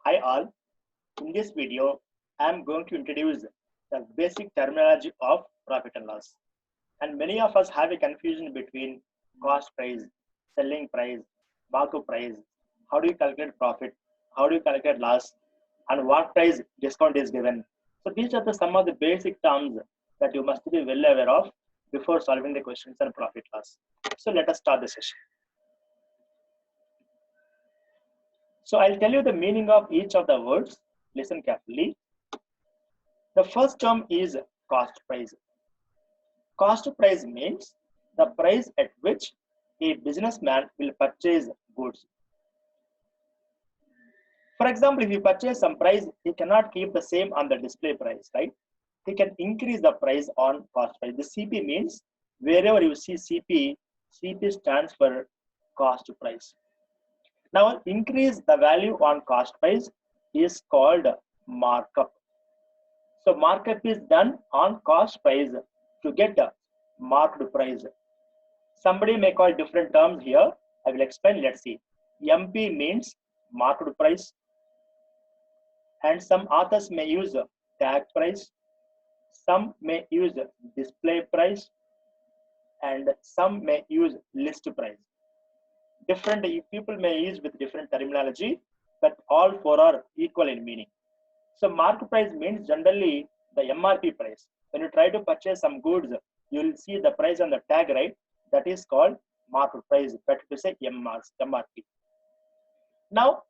Hi all, in this video, I am going to introduce the basic terminology of profit and loss. And many of us have a confusion between cost price, selling price, markup price, how do you calculate profit, how do you calculate loss, and what price discount is given. So these are some of the basic terms that you must be well aware of before solving the questions on profit loss. So let us start the session. So I'll tell you the meaning of each of the words. Listen carefully. The first term is cost price. Cost price means the price at which a businessman will purchase goods. For example, if you purchase some price, he cannot keep the same on the display price, right? He can increase the price on cost price. The CP means wherever you see CP, CP stands for cost price. Now, increase the value on cost price is called markup. So, markup is done on cost price to get a marked price. Somebody may call different terms here. I will explain. Let's see. MP means marked price, and some authors may use tag price. Some may use display price, and some may use list price. Different people may use with different terminology, but all four are equal in meaning. So market price means generally the MRP price. When you try to purchase some goods, you will see the price on the tag, right? That is called market price, better to say MRP. Now,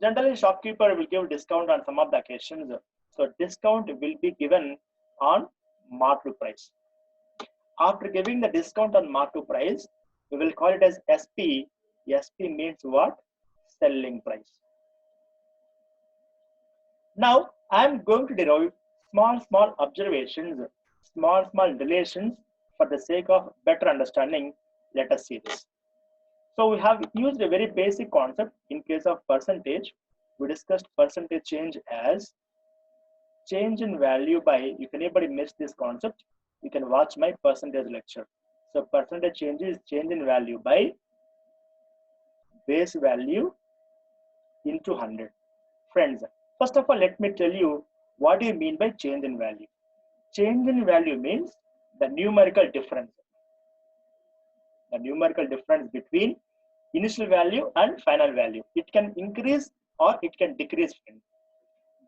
generally shopkeeper will give discount on some of the occasions. So discount will be given on market price. After giving the discount on market price, we will call it as SP. SP means what? Selling price. Now, I am going to derive small observations, small relations for the sake of better understanding. Let us see this. So we have used a very basic concept in case of percentage. We discussed percentage change as change in value by, if anybody missed this concept, you can watch my percentage lecture. So percentage change is change in value by base value into 100. Friends, first of all, let me tell you what do you mean by change in value. Change in value means the numerical difference. The numerical difference between initial value and final value. It can increase or it can decrease.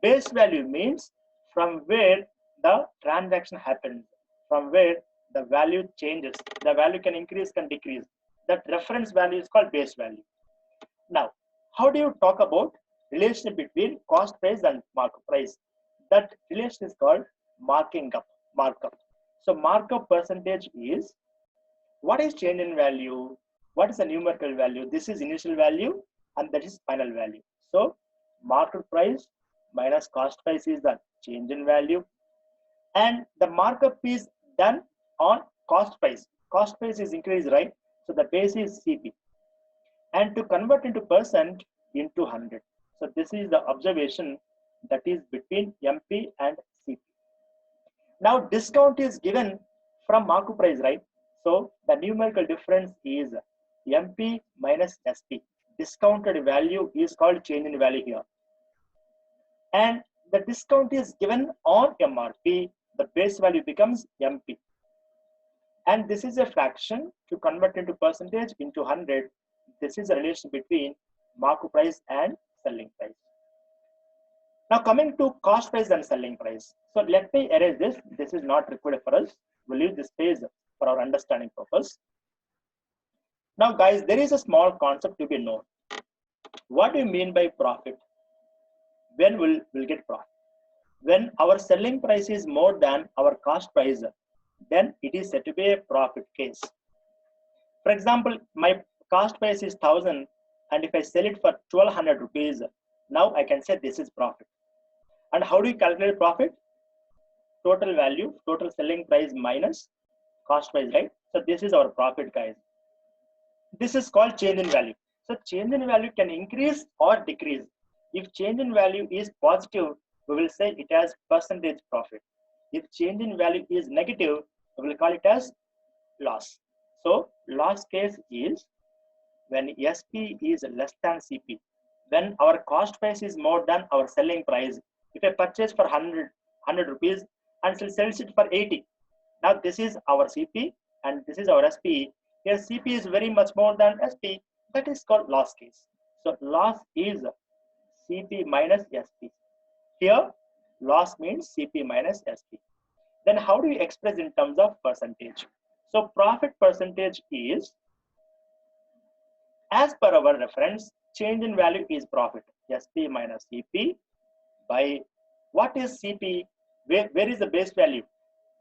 Base value means from where the transaction happens, from where the value changes. The value can increase, can decrease. That reference value is called base value. Now, how do you talk about relation between cost price and markup price? That relation is called markup. So markup percentage is what is change in value? What is the numerical value? This is initial value and that is final value. So market price minus cost price is the change in value, and the markup is done on cost price. Cost price is increased, right? So the base is CP. And to convert into percent into 100. So this is the observation that is between MP and CP. Now discount is given from markup price, right? So the numerical difference is MP minus SP. Discounted value is called change in value here. And the discount is given on MRP. The base value becomes MP. And this is a fraction. To convert into percentage into 100. This is a relation between markup price and selling price. Now coming to cost price and selling price. So let me erase this. This is not required for us. We'll use this page for our understanding purpose. Now guys, there is a small concept to be known. What do you mean by profit? When we'll get profit? When our selling price is more than our cost price, then it is said to be a profit case. For example, my cost price is 1000 and if I sell it for 1200 rupees, now I can say this is profit. And how do you calculate profit? Total value, total selling price minus cost price, right? So this is our profit, guys. This is called change in value. So change in value can increase or decrease. If change in value is positive, we will say it as percentage profit. If change in value is negative, we will call it as loss. So loss case is when SP is less than CP. when our cost price is more than our selling price. If I purchase for 100 rupees and sells it for 80, now this is our CP and this is our SP. Here CP is very much more than SP. That is called loss case. So loss is CP minus SP. Here loss means CP minus SP. Then how do you express in terms of percentage? So profit percentage is, as per our reference, change in value is profit. SP minus CP by what is CP? Where is the base value?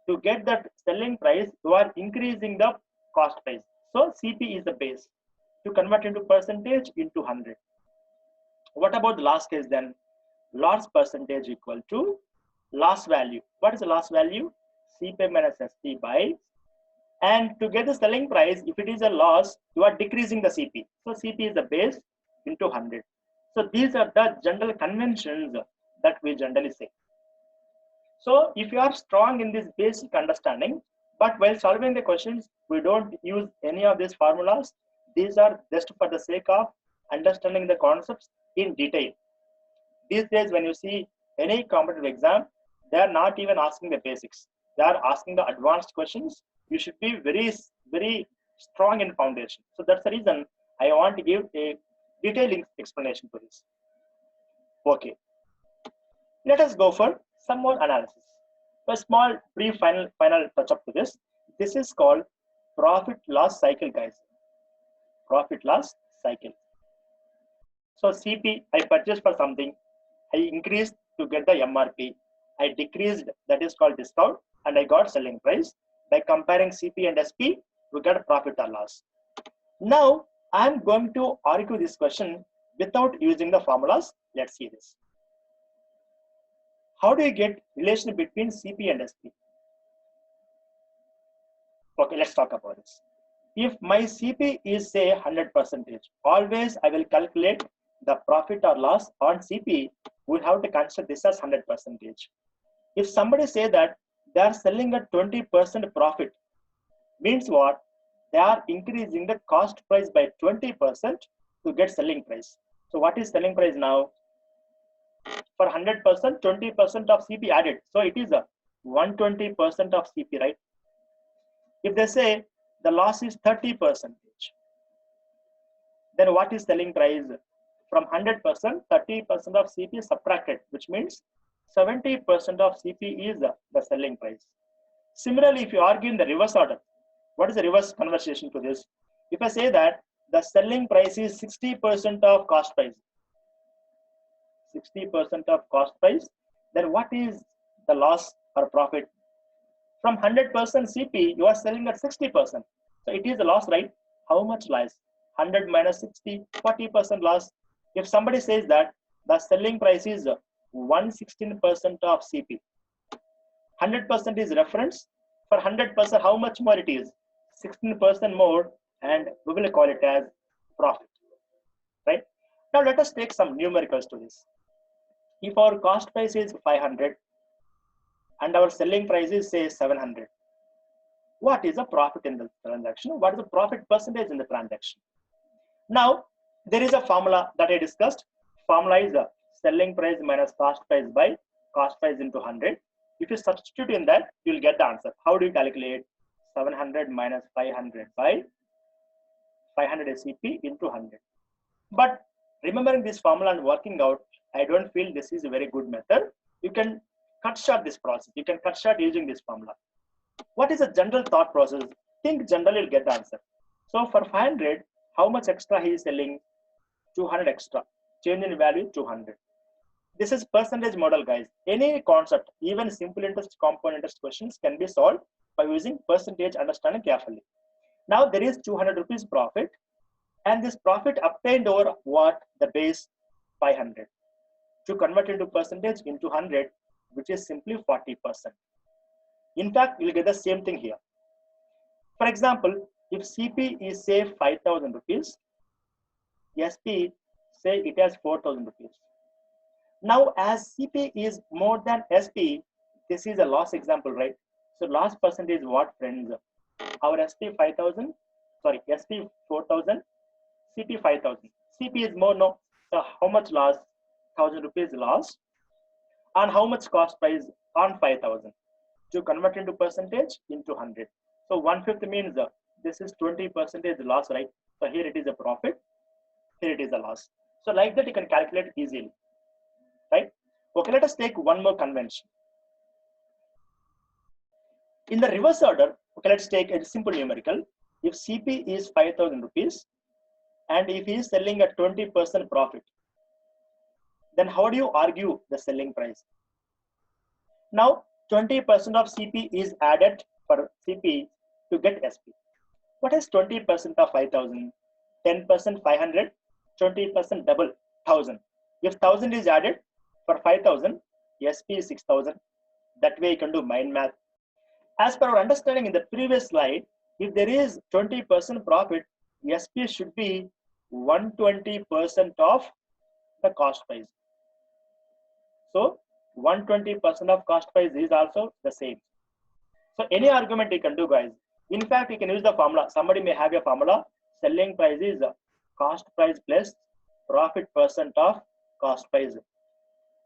To get that selling price, you are increasing the cost price. So CP is the base. To convert into percentage into 100. What about the loss case then? Loss percentage equal to loss value. What is the loss value? CP minus SP by, and to get the selling price, if it is a loss, you are decreasing the CP. So CP is the base into 100. So these are the general conventions that we generally say. So if you are strong in this basic understanding, but while solving the questions, we don't use any of these formulas. These are just for the sake of understanding the concepts in detail. These days, when you see any competitive exam, they are not even asking the basics. They are asking the advanced questions. You should be very, very strong in foundation. So that's the reason I want to give a detailed explanation to this. Okay. Let us go for some more analysis. A small brief final touch up to this. This is called profit loss cycle, guys. Profit loss cycle. So CP, I purchased for something, I increased to get the MRP, I decreased, that is called discount, and I got selling price. By comparing CP and SP, we get profit or loss. Now I'm going to argue this question without using the formulas. Let's see this. How do you get relation between CP and SP? Okay, let's talk about this. If my CP is say 100%, always I will calculate the profit or loss on CP. We have to consider this as 100%. If somebody say that they are selling at 20% profit, means what? They are increasing the cost price by 20% to get selling price. So what is selling price now? For 100%, 20% of CP added. So it is a 120% of CP, right? If they say the loss is 30%, then what is selling price? From 100%, 30% of CP is subtracted, which means 70% of CP is the selling price. Similarly, if you argue in the reverse order, what is the reverse conversation to this? If I say that the selling price is 60% of cost price, 60% of cost price, then what is the loss or profit? From 100% CP, you are selling at 60%. So it is a loss, right? How much loss? 100 minus 60, 40% loss. If somebody says that the selling price is 116% of CP, 100% is reference. For 100%, how much more it is? 16% more, and we will call it as profit, right? Now let us take some numericals to this. If our cost price is 500 and our selling price is say 700, what is the profit in the transaction? What is the profit percentage in the transaction? Now there is a formula that I discussed. Formula is the selling price minus cost price by cost price into 100. If you substitute in that, you will get the answer. How do you calculate? 700 minus 500 by 500 CP into 100. But remembering this formula and working out, I don't feel this is a very good method. You can cut short this process. You can cut short using this formula. What is a general thought process? Think generally, you'll get the answer. So for 500, how much extra he is selling? 200 extra. Change in value 200. This is percentage model, guys. Any concept, even simple interest, compound interest questions can be solved by using percentage understanding carefully. Now there is 200 rupees profit, and this profit obtained over what? The base 500. To convert into percentage into 100, which is simply 40%. In fact, you'll get the same thing here. For example, if CP is say 5,000 rupees, SP say it has 4,000 rupees. Now as CP is more than SP, this is a loss example, right? So loss percentage what, friends? Our SP 5,000, sorry, SP 4,000, CP 5,000. CP is more, no? So how much loss? 1000 rupees loss. And how much cost price on 5000? To convert into percentage into 100. So 1/5 means this is 20% loss, right? So here it is a profit, here it is a loss. So like that you can calculate easily, right? Okay, let us take one more convention. In the reverse order, okay, let's take a simple numerical. If CP is 5000 rupees and if he is selling at 20% profit, then how do you argue the selling price? Now 20% of CP is added for CP to get SP. What is 20% of 5000? 10% 500, 20% double 1000. If 1000 is added for 5000, SP is 6000. That way you can do mind math. As per our understanding in the previous slide, if there is 20% profit, SP should be 120% of the cost price. So 120% of cost price is also the same. So any argument you can do, guys. In fact, you can use the formula. Somebody may have a formula. Selling price is cost price plus profit percent of cost price.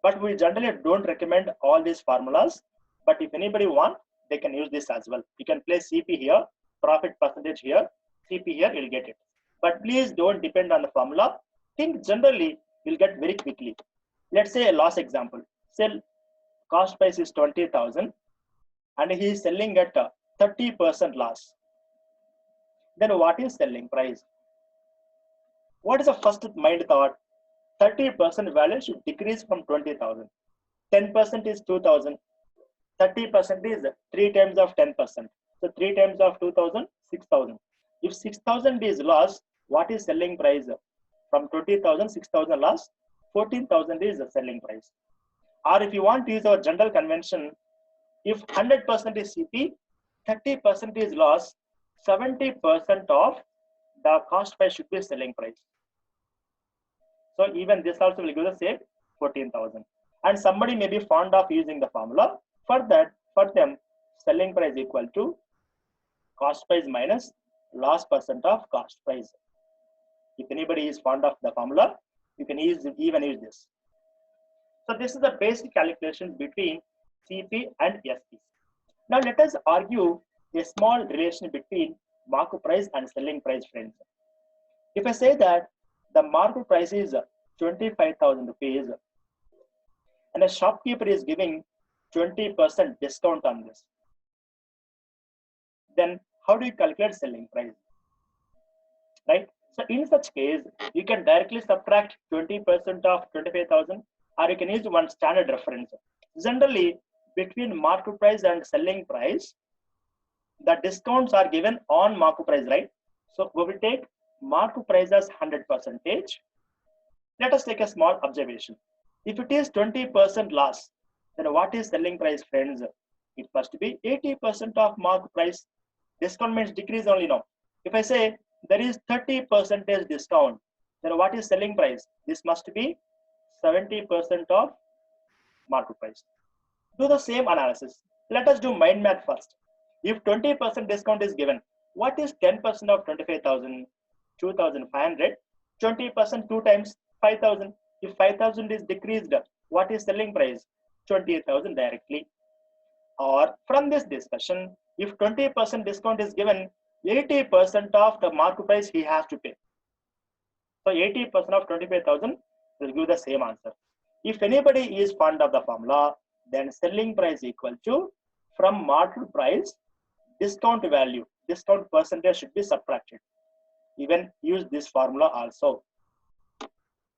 But we generally don't recommend all these formulas. But if anybody want, they can use this as well. You can place CP here, profit percentage here, CP here, you'll get it. But please don't depend on the formula. Think generally, you'll get very quickly. Let's say a loss example. Sell cost price is 20,000 and he is selling at 30% loss. Then what is selling price? What is the first mind thought? 30% value should decrease from 20,000. 10% is 2,000. 30% is 3 times of 10%. So 3 times of 2,000, 6,000. If 6,000 is loss, what is selling price? From 20,000, 6,000 loss, 14,000 is the selling price. Or if you want to use our general convention, if 100% is CP, 30% is loss, 70% of the cost price should be selling price. So even this also will give the same 14,000. And somebody may be fond of using the formula. For that, for them, selling price equal to cost price minus loss percent of cost price. If anybody is fond of the formula, you can even use this. So this is the basic calculation between CP and SP. Now let us argue a small relation between market price and selling price, friends. If I say that the market price is 25,000 rupees and a shopkeeper is giving 20% discount on this, then how do you calculate selling price? Right? So in such case, you can directly subtract 20% of 25,000, or you can use one standard reference. Generally, between market price and selling price, the discounts are given on market price, right? So we will take market price as 100%. Let us take a small observation. If it is 20% loss, then what is selling price, friends? It must be 80% of market price. Discount means decrease only now. If I say there is 30% discount, then what is selling price? This must be 70% of market price. Do the same analysis. Let us do mind math first. If 20% discount is given, what is 10% of 25,000? 2,500. 20% 2 times 5,000. If 5,000 is decreased, what is selling price? 28,000 directly. Or from this discussion, if 20% discount is given, 80% of the market price he has to pay. So 80% of 25,000 will give the same answer. If anybody is fond of the formula, then selling price equal to from market price discount value, discount percentage should be subtracted. Even use this formula also.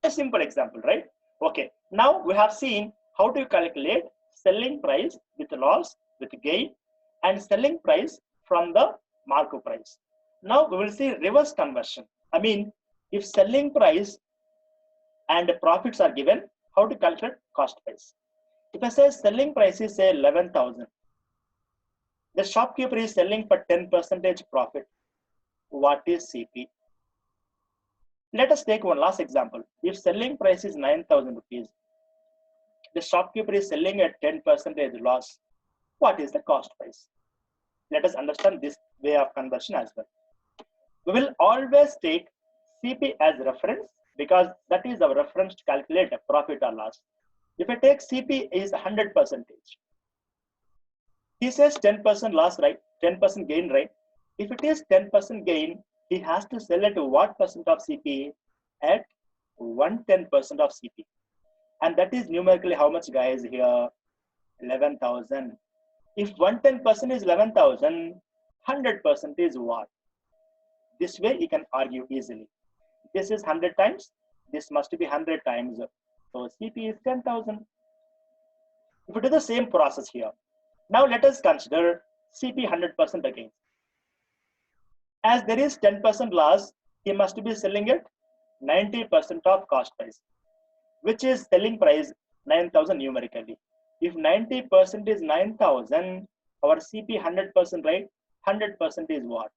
A simple example, right? Okay, now we have seen how to calculate selling price with loss, with gain, and selling price from the market price. Now we will see reverse conversion. I mean, if selling price and profits are given, how to calculate cost price. If I say selling price is say 11,000, the shopkeeper is selling for 10% profit. What is CP? Let us take one last example. If selling price is 9,000 rupees, the shopkeeper is selling at 10% loss. What is the cost price? Let us understand this way of conversion as well. We will always take CP as reference because that is our reference to calculate profit or loss. If I take CP is 100%, he says 10% loss, right? 10% gain, right? If it is 10% gain, he has to sell at what percent of CP? At 110% of CP. And that is numerically how much, guys, here? 11,000. If 110% is 11,000, 100% is what? This way you can argue easily. This is 100 times. This must be 100 times. So CP is 10,000. If we do the same process here, now let us consider CP 100% again. As there is 10% loss, he must be selling at 90% of cost price, which is selling price 9,000 numerically. If 90% is 9,000, our CP 100%, right? 100% is what?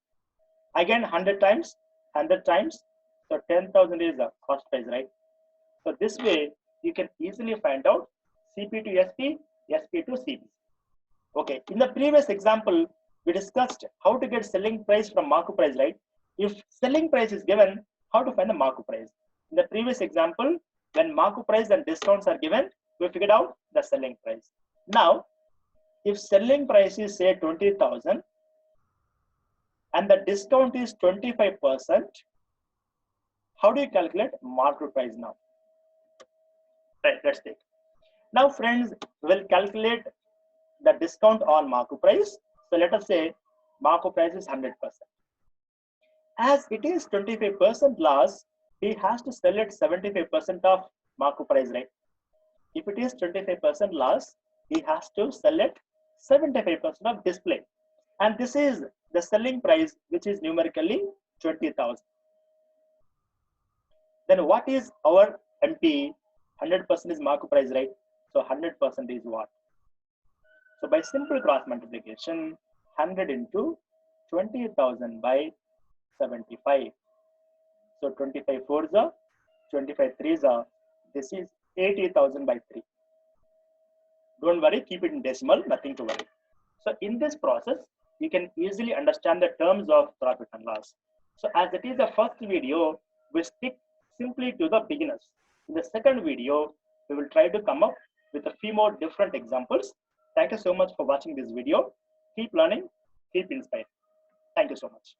Again 100 times, 100 times. So 10,000 is the cost price, right? So this way you can easily find out CP to SP, SP to CP. Okay, in the previous example, we discussed how to get selling price from markup price, right? If selling price is given, how to find the markup price? In the previous example, when markup price and discounts are given, we figured out the selling price. Now, if selling price is say 20,000 and the discount is 25%, how do you calculate markup price now? Right, let's take. Now, friends, we'll calculate the discount on markup price. So let us say markup price is 100%. As it is 25% loss, he has to sell at 75% of markup price, right? If it is 25% loss, he has to sell at 75% of display. And this is the selling price, which is numerically 20,000. Then what is our MP? 100% is markup price, right? So 100% is what? So by simple cross multiplication, 100 into 20,000 by 75. So 25 4s are, 25 3s are, this is 80,000 by 3. Don't worry, keep it in decimal, nothing to worry. So in this process, you can easily understand the terms of profit and loss. So as it is the first video, we stick simply to the beginners. In the second video, we will try to come up with a few more different examples. Thank you so much for watching this video. Keep learning, keep inspired. Thank you so much.